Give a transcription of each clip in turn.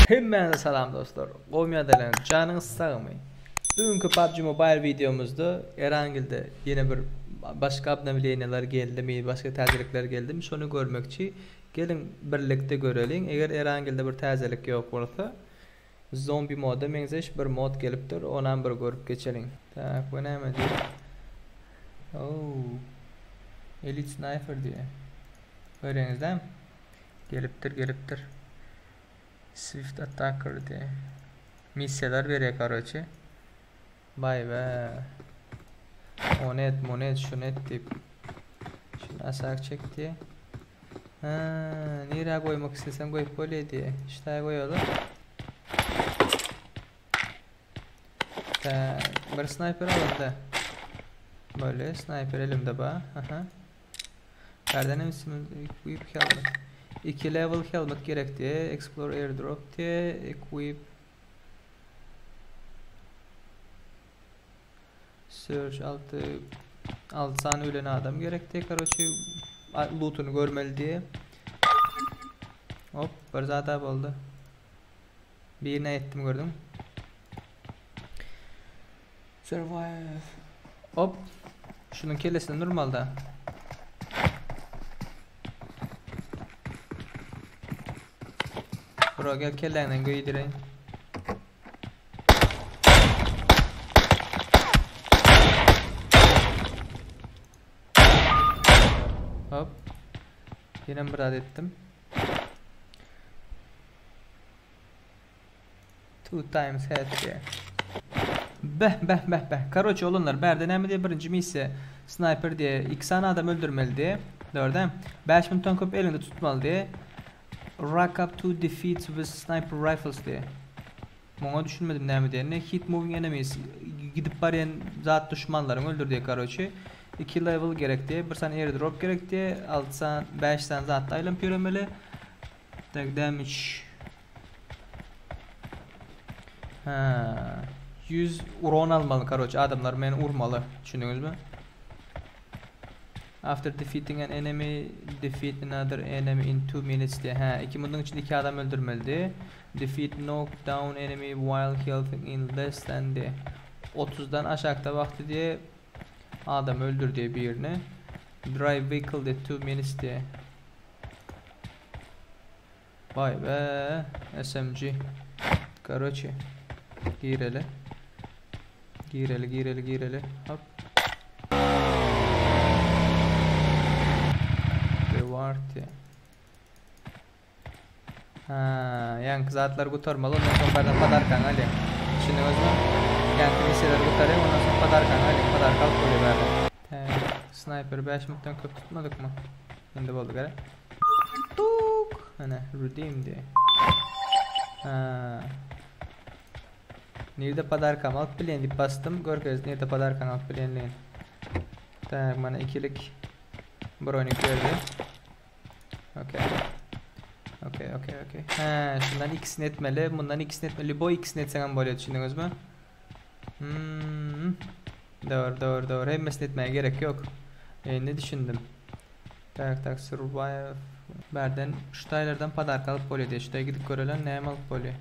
Hemmenize salam dostlar. Qo'ymaydilar, canınız sağmay. Bugünkü PUBG Mobile videomuzda Erangil'de yine bir başka aboneliğler geldi mi, başka tazelikler geldi mi, şunu görmekçi. Gelin birlikte görelim. Eğer Erangil'de bir tazelik yok olsa, zombi moda menzeş bir mod gelipdir. Ondan bir görüp geçelim. Tak, bu ne mi diyor? Oh, Elite Sniper diye. Görüyorsunuz değil mi? Geliptir. Swift Attacker diye misyalar veriyor karoçi. Vay be. Monet şu net deyip şunu aşağı çek diye. Nereye koymak istesen koyup böyle diye. İşte koyalım. Bir sniper alındı. Böyle sniper elimde bak. Nereden misin? Equip helmet. 2 level helmet gerek diye. Explore airdrop diye. Equip. Search altı tane ölen adam gerek diye. Karoçi loot'unu görmeli diye. Hop, bir zaten oldu. Birine ettim, gördüm. Survive. Hop. Şunun kellesini normalde. Bro gel kellenden giydireyim. Hop. Yine bir adet ettim. 2 times head diye. Beh. Karoçi olanlar berden diye birinci misya sniper diye 2 tane adam öldürmeli diye. Doğru 5000 ton köp elinde tutmalı diye. Rack up to defeat with sniper rifles diye. Bana düşünmedim ne diye. Ne hit moving enemies gidip bariyen zat düşmanlarını öldür diye karoçi. 2 level gerek diye. Bir tane airdrop gerek diye. 5 tane zat item pyrameli. Tak damage. 100 uron almalı karoçi. Adamlar beni vurmalı. Düşündünüz mü? After defeating an enemy, defeat another enemy in 2 minutes diye. İki bunun için 2 adam öldürmeli. Defeat knock down enemy while health in less than diye. 30'dan aşağıda vakti diye adam öldür diye birini. Drive vehicle diye 2 minutes diye. Vay be. SMG. Karoçi. Gireli. Hop. Reward. Yani kızatlar kurtarmalı. Ondan sonra benden padarkan Ali. Şimdi o zaman yani misyeler kurtarıyor. Ondan sonra padarkan Ali. Padarkal koyuyor böyle. Sniper 5 minuttan köp tutmadık mı? Şimdi oldu gari. Tuk. Redeem diye. Nerede padarkan alt bilen deyip bastım. Görkez nerede padarkan alt bilenliğin. Tak bana ikilik bronik verdi. Okay. Şundan ikisini etmeli. Bundan ikisini etmeli. Bu ikisini etsen böyle düşündünüz mü? Doğru. Hepsini etmeye gerek yok. Ne düşündüm? Tak survive. Berden şu taylardan padar kalıp poli diye. Şuraya gidip görelim ne hemen poli.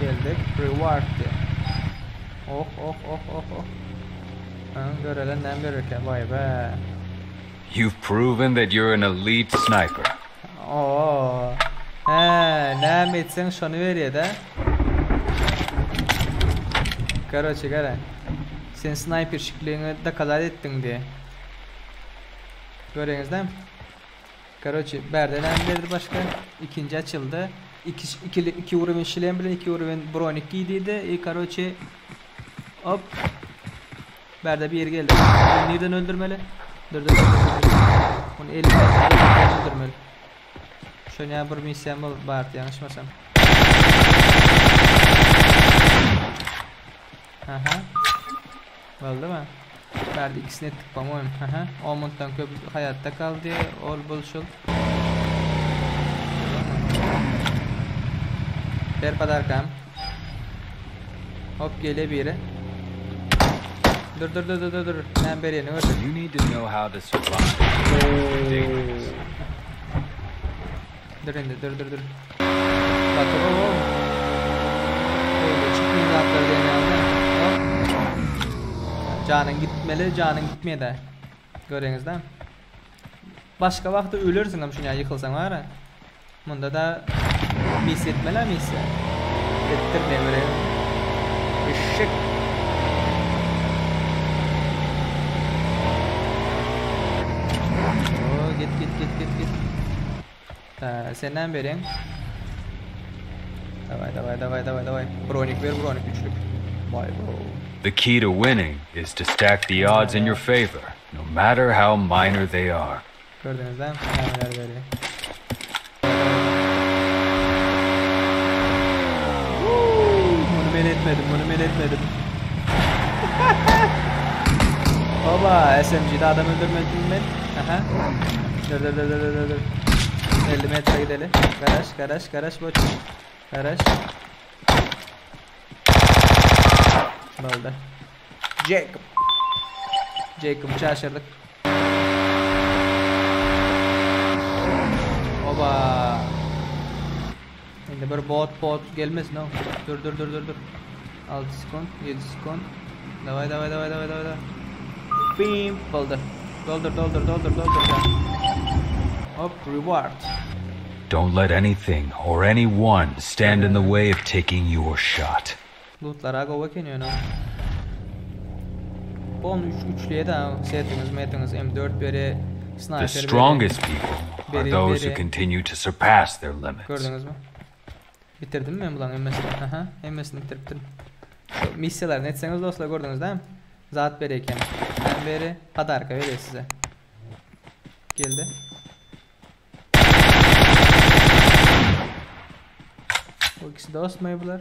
Geldik. Reward diye. Oh. Görelim ne verirken. Vay be. You've proven that you're an elite sniper. Ne etsen şunu veriyor da. Karoçi gara. Sen sniper şıklığını da kadar ettin diye. Görüyorsunuz değil mi? Karoçi berden verdi başka. İkinci açıldı. İki vuruvun şilen bile 2 vuruvun bronik giydiydi. Karoçi hop. Berde bir yer geldi. Nereden öldürmeli? Dur. Bunu elimden öldürmeli. Şöyle bir misyam vardı yanlışmasam. Oldu mu? Verdi ikisini ettik bana oyun. O montan köp hayatta kaldı. Ol buluşul. Ver padarkam. Hop gele biri. Dur. Ben beriyeni gördüm. You need to know how to survive. Dur. Bak o. Öyle çıkmayın atları deneyalım. Canın gitmeli, canın gitmeye de. Görüyorsunuz değil mi? Başka vakti ölürsün ama şuna yıkılsan var ya. Bunda da mis etmeler misi. Ettirmeye göre. Işık. Oo, git. Senden vereyim. Davay. Bronik ver, üçlük. Vay bro. The key to winning is to stack the odds in your favor, no matter how minor they are. Gördünüz değil mi? Mermiler veriyor. Bunu men etmedim. Baba SMG'de adam öldürmedim ben. Aha. Dur. 50 metre gidelim. Garaj boş. Garaj. Oldu. Jacob'u şaşırdık. Oba. Şimdi bir bot gelmesin o. Dur. 6 sekund, 7 sekund. Davay. Bim, doldur. Hop, reward. Don't let anything or anyone stand in the way of taking your shot. Lootlara go bakın ya. Bon üçlüye de settings M4 beri sniper. The strongest people are those who continue to surpass their limits. Gördünüz mü? Bitirdim mi bulan MS'ini? Aha, MS'ini bitirdim. Şu misyalar etseniz dostlar gördünüz değil mi? Zat bereyken. Ben beri padarka veriyor size. Geldi. Bu ikisi dost mu bunlar?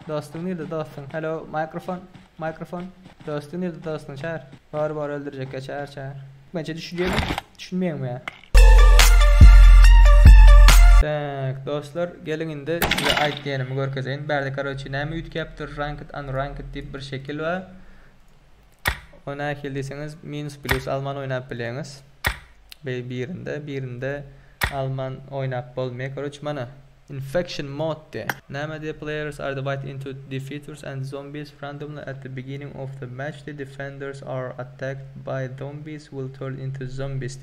Dostun nerede dostun? Hello mikrofon. Dostun nerede dostun? Çağır. Bağır öldürecek ya çağır. Bence düşünmüyor mu ya? Tak dostlar gelin indi size aytganimni ko'rkazayin. Berdi короче nami ütkaptir ranked unranked deb bir şekil var. Ona keldiyseniz minus plus alman oynab bilengiz. Birinde alman oynab bo'lmay. Короче mana infection mode. Name the players are divided into defeaters and zombies randomly at the beginning of the match. The defenders are attacked by zombies will turn into zombies.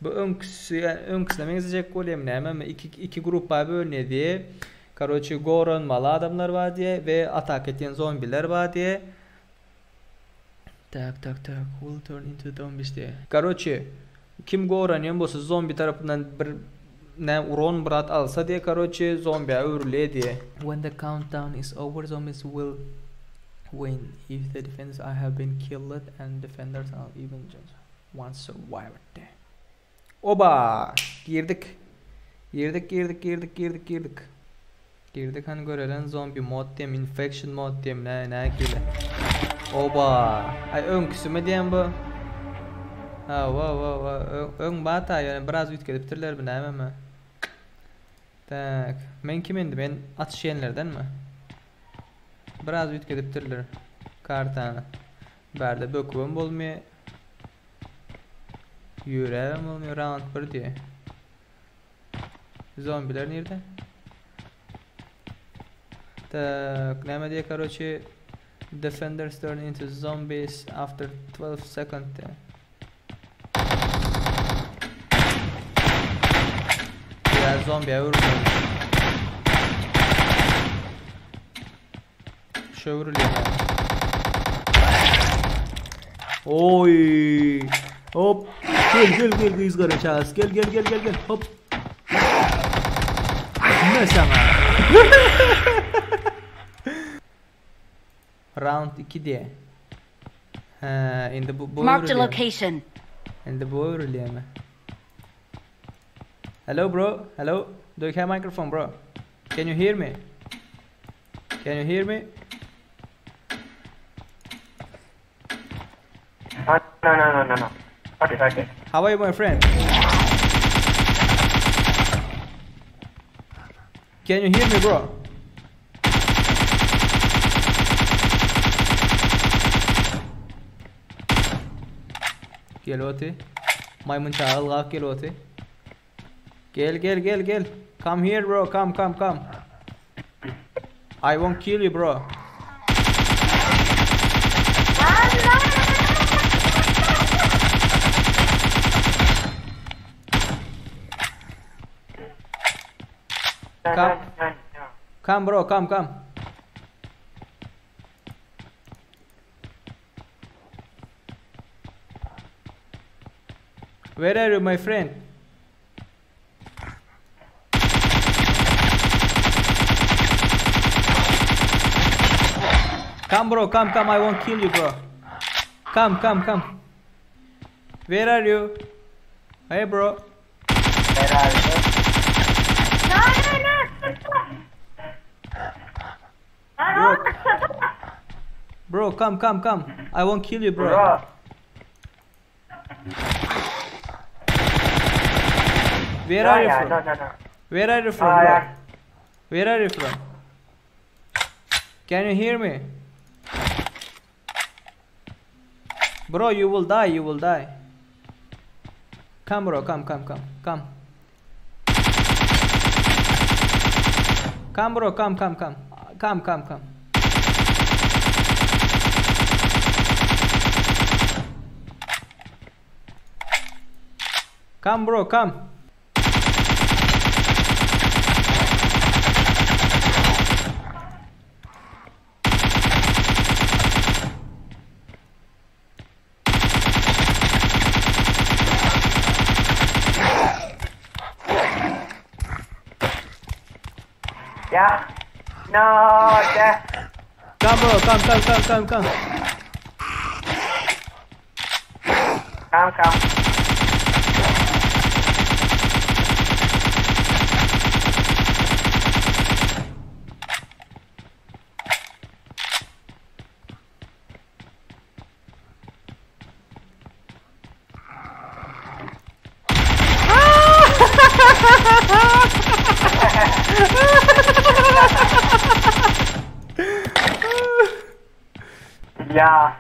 Bu önküslemeyi izleyecek kolyem ne ama iki grupa bölünüyor diye. Короче goranmalı adamlar var diye ve atak eden zombiler var diye. Tak will turn into zombies diye. Короче kim goranıyor bolsa zombi tarafından bir ne uron brat alsa diye короче zombiye övrülüyor diye. When the countdown is over zombies will win if the defenders have been killed and defenders are even just one survivor diye. Oba girdik hani görelen zombi mod diyem infection mod diyem ne gele oba ay önküsüme diyem bu ha ön bata yani biraz ütkedip bitirler mi neyme mi tak men kimindi ben atışayanlardan mı biraz ütkedip bitirler kartana berde bökübüm bolmuyor yüreğim olmuyor round 1 diye. Zombiler nerede? Так, name diye короче defenders turn into zombies after 12 seconds. Ya zombiye vurmuyor. Şu vuruluyor yani. Oy! Hop! Gel ızgara çağız. Gel hop. Ne sana? Round 2 diye. Ha, indi bu Mark the location. Indi bu öyle mi? Hello bro. Hello. Do you have microphone bro? Can you hear me? No. Okay. How are you, my friend? Can you hear me, bro? Geloti. Maymun çağıl geloti. Gel. Come here bro. Come. I won't kill you bro. Come bro, come. Where are you, my friend? Come bro, come. I won't kill you bro. Come. Where are you? Hey bro. Where are you? Bro, come. I won't kill you bro. Bro. Where are you Yeah, from? no. Where are you from Oh, bro? yeah. Where are you from? Can you hear me? Bro, you will die. Come bro, come. Come bro, come. Come. Come bro, come. Yeah. No, yeah. Come bro, come. Come. Yeah.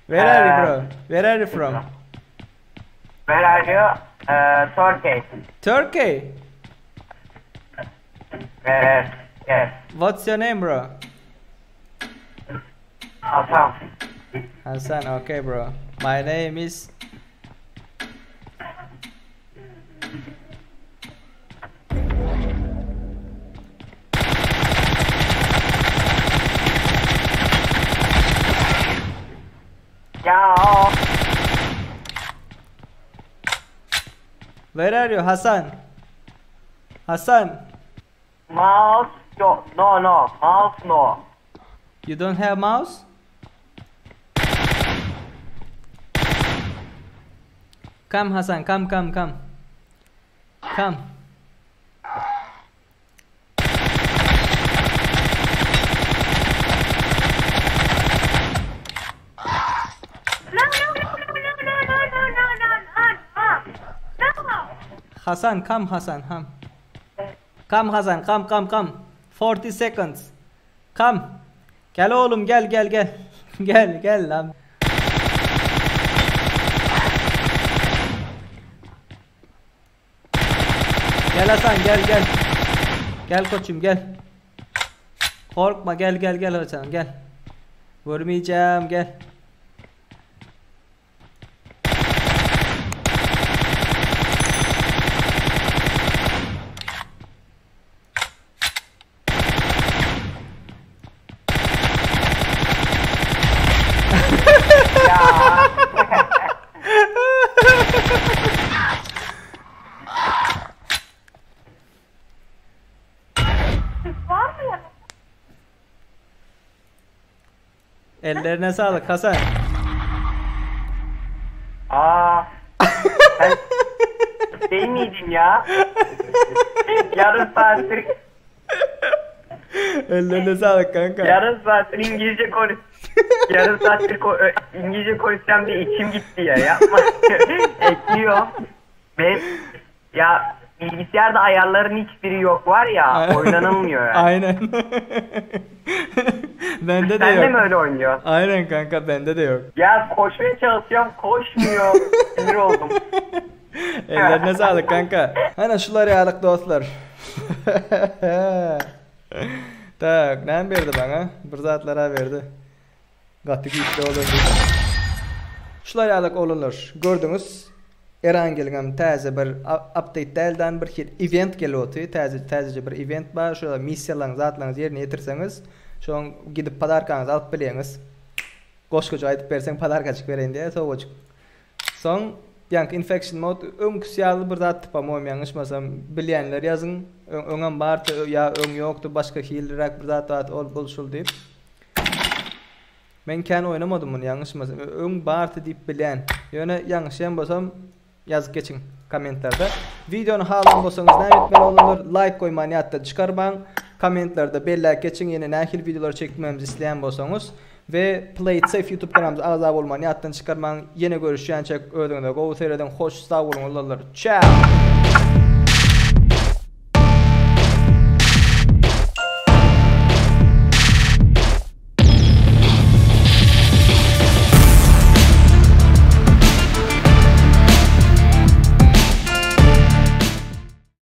Where are you bro? Where are you from? Where are you? Turkey. Turkey. Yes. What's your name bro? Awesome. Hassan, okay bro. My name is Yeah. Where are you, Hassan? Hassan, Mouse. No. Mouse. No. you don't have mouse? Come Hassan, come. Come. Hassan, come Hassan, come. Come Hassan, come. 40 seconds. Come. Gel oğlum, gel. Gel lan. Gel Hasan, gel. Gel koçum, gel. Korkma, gel Hasan, gel. Vurmayacağım, gel. Ellerine sağlık Hasan. Sen değil miydin ya? Yarım saattir Ellerine sağlık kanka. Yarım saattir İngilizce İngilizce konuşacağım diye içim gitti ya. Yapma. Ekliyor. Ben ya bilgisayarda ayarların hiçbiri yok var ya, oynanılmıyor yani. Aynen. Bende de Sen yok. de mi öyle oynuyorsun? Aynen kanka, bende de yok. Ya koşmaya çalışıyorum, koşmuyor. Sinir oldum. Ellerine sağlık kanka. Ana şular yağlık dostlar. Tak, ne verdi bana? Bir zatlara verdi. Gatı gitti olur. Şular yağlık olunur. Gördünüz. Erangilgem taze bir update delden bir event geliyordu. Taze bir event var. Şurada missiyalarınız, zatlarınız yerine getirseniz, şu an gidip padarkanızı alıp bileyiniz. Koşkoca aytıp versen padarkacık vereyin diye soğucuk. Son yankı infection mode önküsyalı bir zat tıpa moğum yanlışmasam bilenler yazın. Öngem bartı ya ön yoktu, başka hilerak bir zat ol buluşul deyip. Ben kendi oynamadım bunu yanlışmasam. Ön bartı deyip bilen. Yani yanlış basam yazıp geçin komentlerde. Videonu halan bolsanız ne bitmeli olunur? Like koymayı hatta çıkarman. Komentlerde belli geçin, yine nahil videolar çekmemizi isteyen bolsanız. Ve Play It Safe YouTube kanalımıza azab olmayı hatta çıkarman. Yine görüşeceğin çek ödüğünde. Go seyredin. Hoş sağ olun. Ciao.